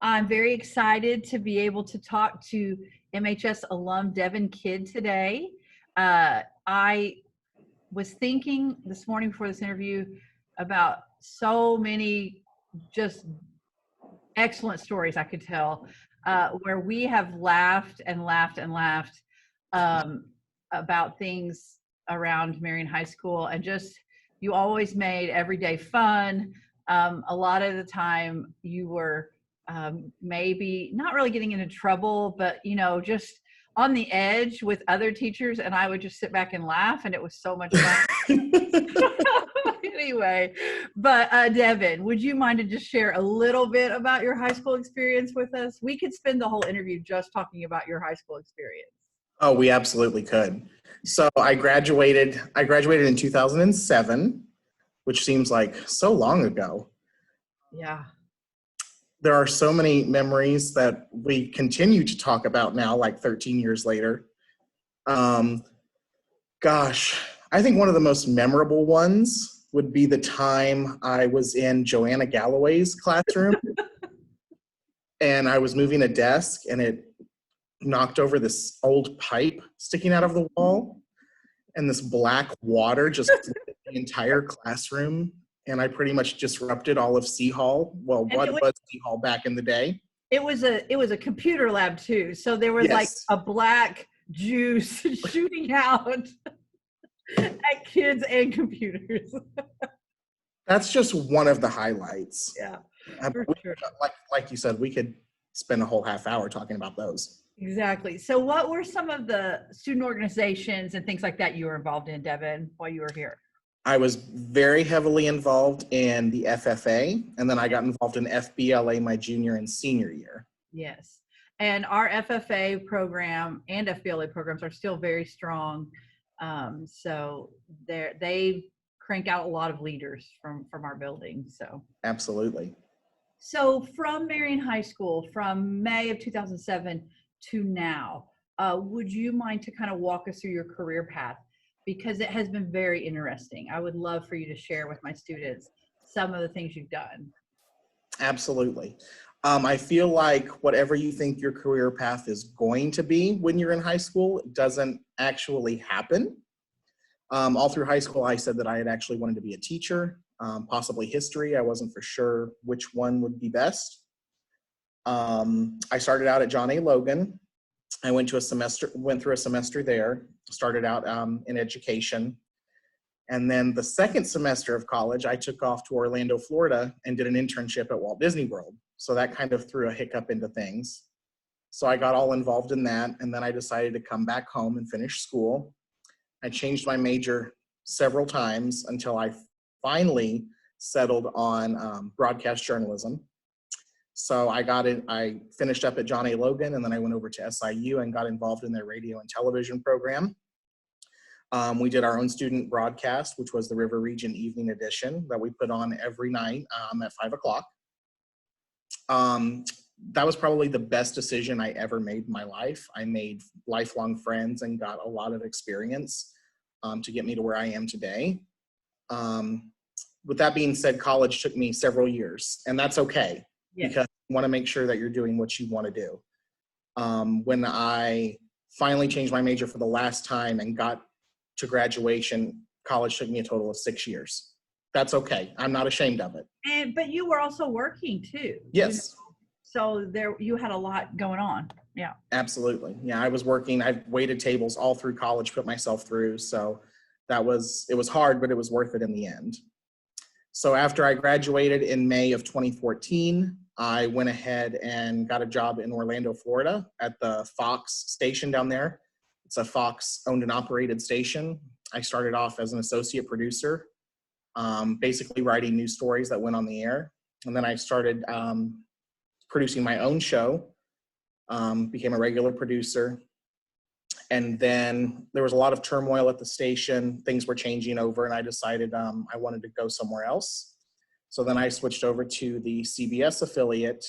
I'm very excited to be able to talk to MHS alum Devin Kidd today. I was thinking this morning before this interview about so many just excellent stories I could tell, where we have laughed and laughed and laughed about things around Marion High School, and just you always made every day fun. A lot of the time you were maybe not really getting into trouble, but just on the edge with other teachers, and I would just sit back and laugh, and it was so much fun. Anyway, but Devin, would you mind to just share a little bit about your high school experience with us? We could spend the whole interview just talking about your high school experience. Oh, we absolutely could. So I graduated in 2007, which seems like so long ago. Yeah. There are so many memories that we continue to talk about now, like 13 years later. Gosh, I think one of the most memorable ones would be the time I was in Joanna Galloway's classroom and I was moving a desk and it knocked over this old pipe sticking out of the wall, and this black water just flooded the entire classroom, and I pretty much disrupted all of C Hall. Well, what was C Hall back in the day? It was a computer lab too, so there was like a black juice shooting out at kids and computers. That's just one of the highlights. Yeah, sure. Like you said, we could spend a whole half hour talking about those. Exactly. So what were some of the student organizations and things like that you were involved in, Devin, while you were here? I was very heavily involved in the FFA, and then I got involved in FBLA my junior and senior year. Yes. And our FFA program and FBLA programs are still very strong. So they crank out a lot of leaders from our building. So absolutely. So from Marion High School, from May of 2007 to now, would you mind to kind of walk us through your career path? Because it has been very interesting. I would love for you to share with my students some of the things you've done. Absolutely. I feel like whatever you think your career path is going to be when you're in high school doesn't actually happen. All through high school, I said that I had actually wanted to be a teacher, possibly history. I wasn't for sure which one would be best. I started out at John A. Logan. I went through a semester there, started out in education. And then the second semester of college, I took off to Orlando, Florida, and did an internship at Walt Disney World. So that kind of threw a hiccup into things. So I got all involved in that, and then I decided to come back home and finish school. I changed my major several times until I finally settled on broadcast journalism. So I finished up at John A. Logan, and then I went over to SIU and got involved in their radio and television program. We did our own student broadcast, which was the River Region Evening Edition that we put on every night at 5 o'clock. That was probably the best decision I ever made in my life. I made lifelong friends and got a lot of experience to get me to where I am today. With that being said, college took me several years, and that's okay. Yes. Because you want to make sure that you're doing what you want to do. When I finally changed my major for the last time and got to graduation, college took me a total of 6 years. That's okay. I'm not ashamed of it. But you were also working too. Yes. So you had a lot going on. Yeah. Absolutely. Yeah, I was working. I waited tables all through college, put myself through. So it was hard, but it was worth it in the end. So after I graduated in May of 2014, I went ahead and got a job in Orlando, Florida at the Fox station down there. It's a Fox owned and operated station. I started off as an associate producer, basically writing news stories that went on the air. And then I started producing my own show, became a regular producer. And then there was a lot of turmoil at the station. Things were changing over, and I decided I wanted to go somewhere else. So then I switched over to the CBS affiliate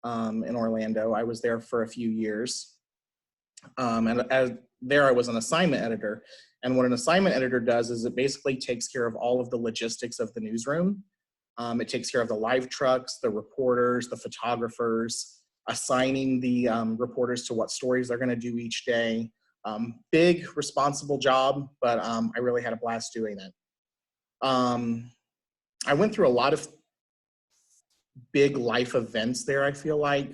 in Orlando. I was there for a few years. There I was an assignment editor. And what an assignment editor does is it basically takes care of all of the logistics of the newsroom. It takes care of the live trucks, the reporters, the photographers, assigning the reporters to what stories they're going to do each day. Big, responsible job, but I really had a blast doing it. I went through a lot of big life events there, I feel like.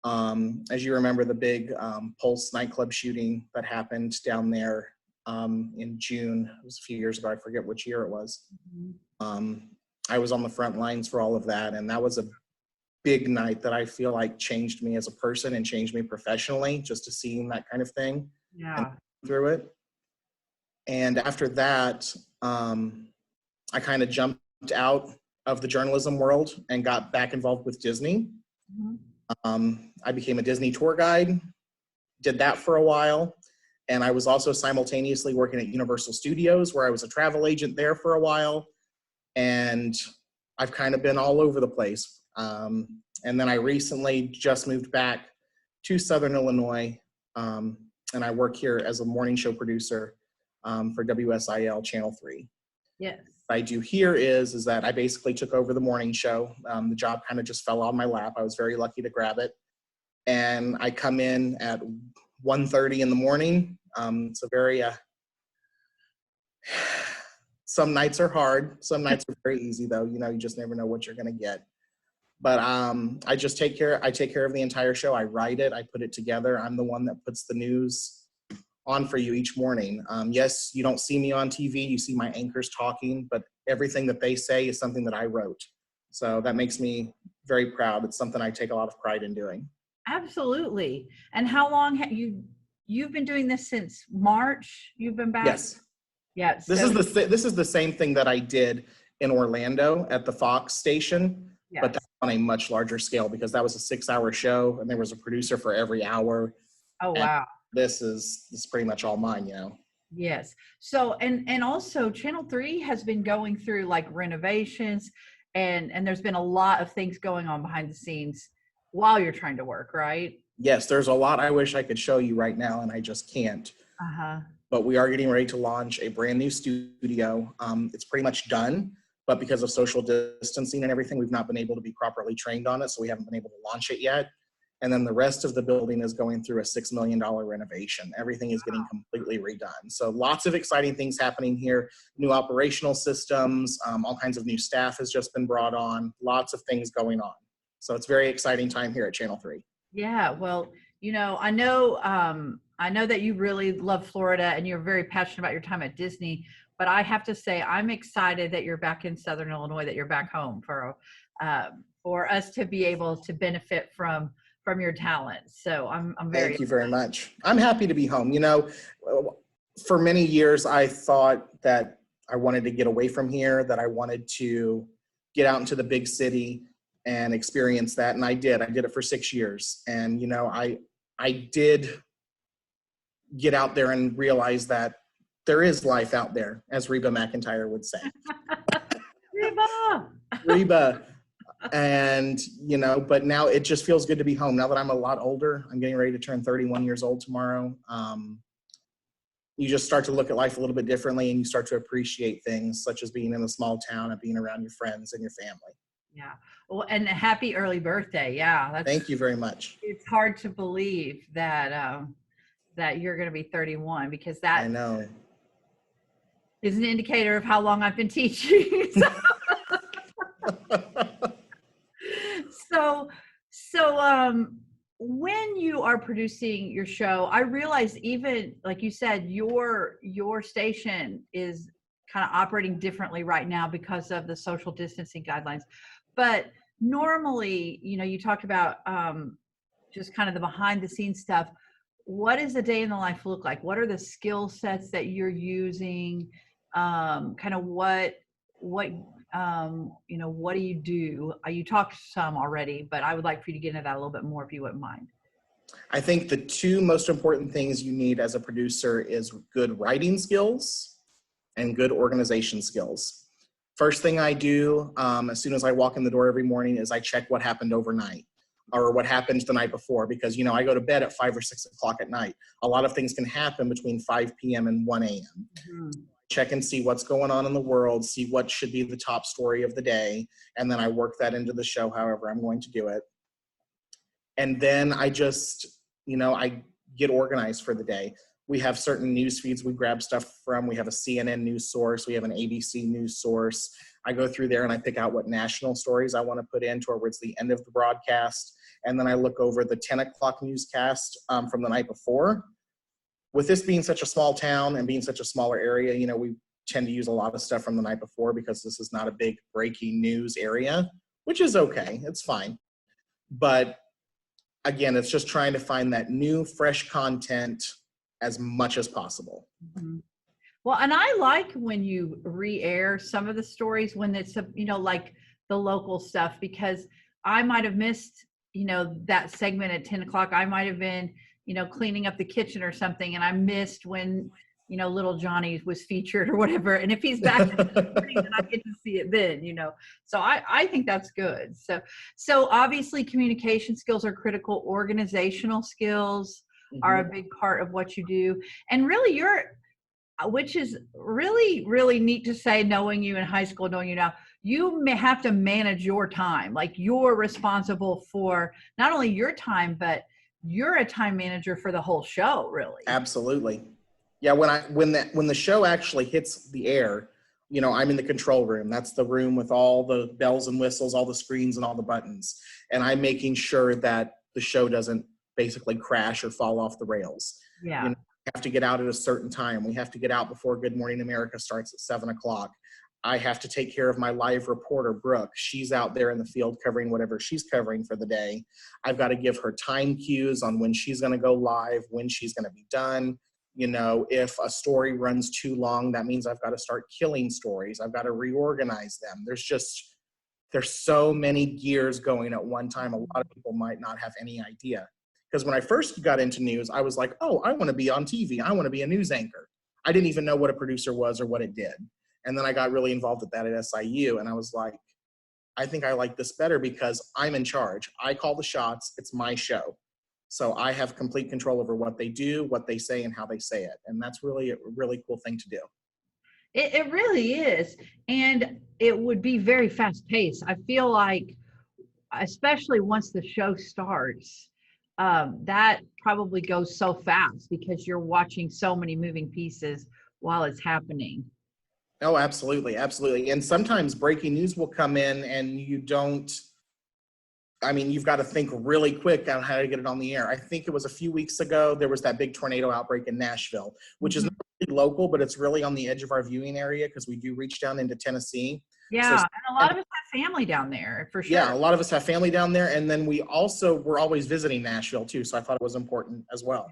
As you remember, the big Pulse nightclub shooting that happened down there in June. It was a few years ago. I forget which year it was. I was on the front lines for all of that, and that was a big night that I feel like changed me as a person and changed me professionally, just to seeing that kind of thing. Yeah. Through it. And after that, I kind of jumped out of the journalism world and got back involved with Disney. I became a Disney tour guide, did that for a while. And I was also simultaneously working at Universal Studios, where I was a travel agent there for a while. And I've kind of been all over the place. And then I recently just moved back to Southern Illinois. And I work here as a morning show producer for WSIL Channel 3. Yes. What I do here is that I basically took over the morning show. The job kind of just fell on my lap. I was very lucky to grab it. And I come in at 1:30 in the morning. It's a very, some nights are hard. Some nights are very easy though. You know, you just never know what you're going to get. But I just take care of the entire show. I write it, I put it together. I'm the one that puts the news on for you each morning. Yes, you don't see me on TV, you see my anchors talking, but everything that they say is something that I wrote. So that makes me very proud. It's something I take a lot of pride in doing. Absolutely. And how long have you've been doing this since March? You've been back? Yes. Yes. This is the same thing that I did in Orlando at the Fox station, yes. But that's on a much larger scale because that was a 6-hour show and there was a producer for every hour. Oh, wow. This is pretty much all mine, you know. Yes. So, and also Channel 3 has been going through like renovations and there's been a lot of things going on behind the scenes while you're trying to work, right? Yes, there's a lot I wish I could show you right now and I just can't. But we are getting ready to launch a brand new studio. It's pretty much done, but because of social distancing and everything, we've not been able to be properly trained on it, so we haven't been able to launch it yet. And then the rest of the building is going through a $6 million renovation. Everything is getting completely redone. So lots of exciting things happening here. New operational systems, all kinds of new staff has just been brought on. Lots of things going on. So it's a very exciting time here at Channel 3. Yeah, well, you know, I know that you really love Florida and you're very passionate about your time at Disney, but I have to say I'm excited that you're back in Southern Illinois, that you're back home for us to be able to benefit from your talents. So I'm very Thank you very much. I'm happy to be home. You know, for many years I thought that I wanted to get away from here, that I wanted to get out into the big city and experience that, and I did. I did it for 6 years, and you know, I did get out there and realize that there is life out there, as Reba McEntire would say. Reba. And, you know, but now it just feels good to be home. Now that I'm a lot older, I'm getting ready to turn 31 years old tomorrow. You just start to look at life a little bit differently and you start to appreciate things such as being in a small town and being around your friends and your family. Yeah. Well, and happy early birthday. Yeah. Thank you very much. It's hard to believe that, that you're going to be 31 because that I know is an indicator of how long I've been teaching. So when you are producing your show, I realize even like you said, your station is kind of operating differently right now because of the social distancing guidelines. But normally, you know, you talked about just kind of the behind the scenes stuff. What does a day in the life look like? What are the skill sets that you're using? Kind of what you know, what do you do? You talked some already, but I would like for you to get into that a little bit more if you wouldn't mind. I think the two most important things you need as a producer is good writing skills and good organization skills. First thing I do as soon as I walk in the door every morning is I check what happened overnight or what happened the night before, because, you know, I go to bed at 5 or 6 o'clock at night. A lot of things can happen between 5 p.m. and 1 a.m. check and see what's going on in the world, see what should be the top story of the day, and then I work that into the show however I'm going to do it. And then I just, I get organized for the day. We have certain news feeds we grab stuff from. We have a CNN news source. We have an ABC news source. I go through there and I pick out what national stories I want to put in towards the end of the broadcast. And then I look over the 10 o'clock newscast from the night before. With this being such a small town and being such a smaller area, we tend to use a lot of stuff from the night before because this is not a big breaking news area, which is okay. It's fine. But again, it's just trying to find that new, fresh content as much as possible. Mm-hmm. Well, and I like when you re-air some of the stories when it's, like the local stuff, because I might have missed, that segment at 10 o'clock. I might have been, cleaning up the kitchen or something, and I missed when, little Johnny was featured or whatever. And if he's back in the morning, then I get to see it then, So I think that's good. So obviously communication skills are critical. Organizational skills are a big part of what you do. And really which is really, really neat to say, knowing you in high school, knowing you now, you may have to manage your time. Like, you're responsible for not only your time, but you're a time manager for the whole show, really. Absolutely. Yeah, when the show actually hits the air, I'm in the control room. That's the room with all the bells and whistles, all the screens and all the buttons. And I'm making sure that the show doesn't basically crash or fall off the rails. Yeah. We have to get out at a certain time. We have to get out before Good Morning America starts at 7 o'clock. I have to take care of my live reporter, Brooke. She's out there in the field covering whatever she's covering for the day. I've got to give her time cues on when she's going to go live, when she's going to be done. If a story runs too long, that means I've got to start killing stories. I've got to reorganize them. There's so many gears going at one time. A lot of people might not have any idea. Because when I first got into news, I was like, oh, I want to be on TV. I want to be a news anchor. I didn't even know what a producer was or what it did. And then I got really involved with that at SIU. And I was like, I think I like this better because I'm in charge. I call the shots. It's my show. So I have complete control over what they do, what they say, and how they say it. And that's really a really cool thing to do. It really is. And it would be very fast paced. I feel like, especially once the show starts, that probably goes so fast because you're watching so many moving pieces while it's happening. Oh, absolutely. Absolutely. And sometimes breaking news will come in and you've got to think really quick on how to get it on the air. I think it was a few weeks ago, there was that big tornado outbreak in Nashville, which is not really local, but it's really on the edge of our viewing area because we do reach down into Tennessee. Yeah, and a lot of us have family down there, for sure. Yeah, a lot of us have family down there. And then we're always visiting Nashville too, so I thought it was important as well.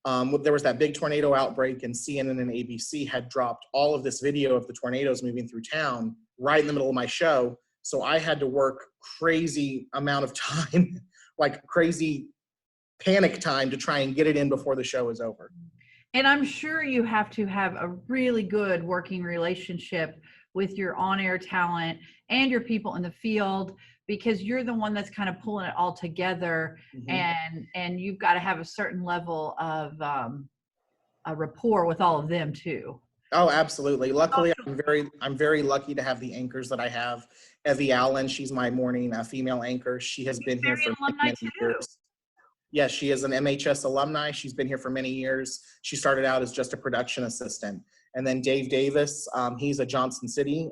There was that big tornado outbreak, and CNN and ABC had dropped all of this video of the tornadoes moving through town right in the middle of my show. So I had to work crazy amount of time, like crazy panic time, to try and get it in before the show is over. And I'm sure you have to have a really good working relationship with your on-air talent and your people in the field, because you're the one that's kind of pulling it all together. And you've got to have a certain level of a rapport with all of them too. Oh, absolutely. Luckily, I'm very lucky to have the anchors that I have. Evie Allen, she's my morning female anchor. She has been here for many years. Yes, she is an MHS alumni. She's been here for many years. She started out as just a production assistant. And then Dave Davis, he's a Johnson City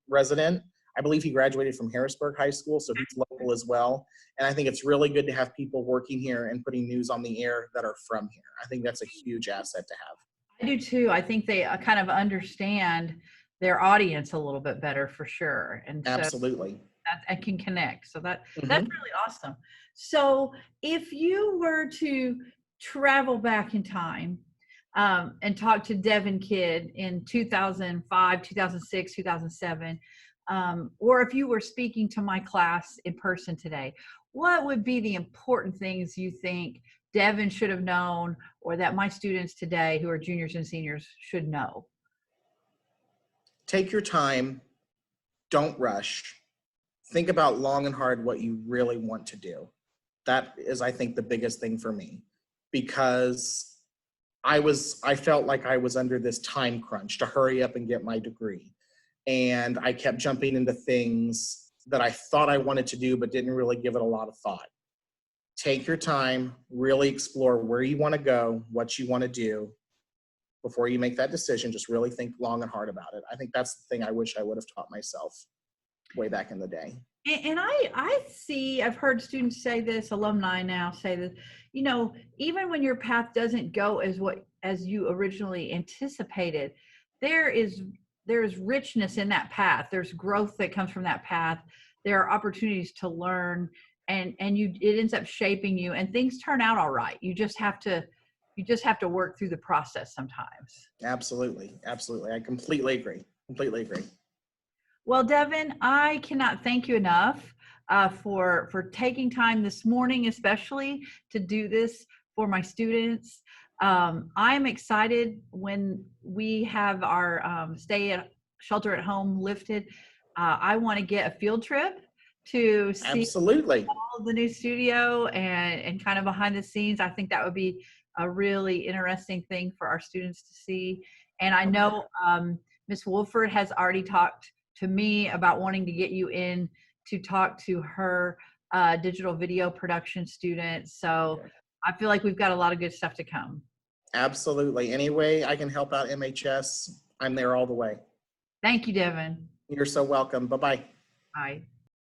resident. I believe he graduated from Harrisburg High School, so he's local as well. And I think it's really good to have people working here and putting news on the air that are from here. I think that's a huge asset to have. I do too. I think they kind of understand their audience a little bit better, for sure. And absolutely. I can connect. So that's really awesome. So if you were to travel back in time and talk to Devin Kidd in 2005, 2006, 2007, or if you were speaking to my class in person today, what would be the important things you think Devin should have known, or that my students today who are juniors and seniors should know? Take your time. Don't rush. Think about long and hard what you really want to do. That is, I think, the biggest thing for me, because I felt like I was under this time crunch to hurry up and get my degree. And I kept jumping into things that I thought I wanted to do, but didn't really give it a lot of thought. Take your time, really explore where you want to go, what you want to do before you make that decision. Just really think long and hard about it. I think that's the thing I wish I would have taught myself way back in the day. And I've heard students say this, alumni now say this, even when your path doesn't go as you originally anticipated, there is richness in that path. There's growth that comes from that path. There are opportunities to learn, and it ends up shaping you, and things turn out all right. You just have to work through the process sometimes. Absolutely. Absolutely. I completely agree. Completely agree. Well, Devin, I cannot thank you enough for taking time this morning, especially to do this for my students. I am excited when we have our shelter at home lifted. I want to get a field trip to see Absolutely. all of the new studio and kind of behind the scenes. I think that would be a really interesting thing for our students to see. And I know Ms. Wolford has already talked to me about wanting to get you in to talk to her digital video production students. So I feel like we've got a lot of good stuff to come. Absolutely. Any way I can help out MHS, I'm there all the way. Thank you, Devin. You're so welcome. Bye-bye. Bye.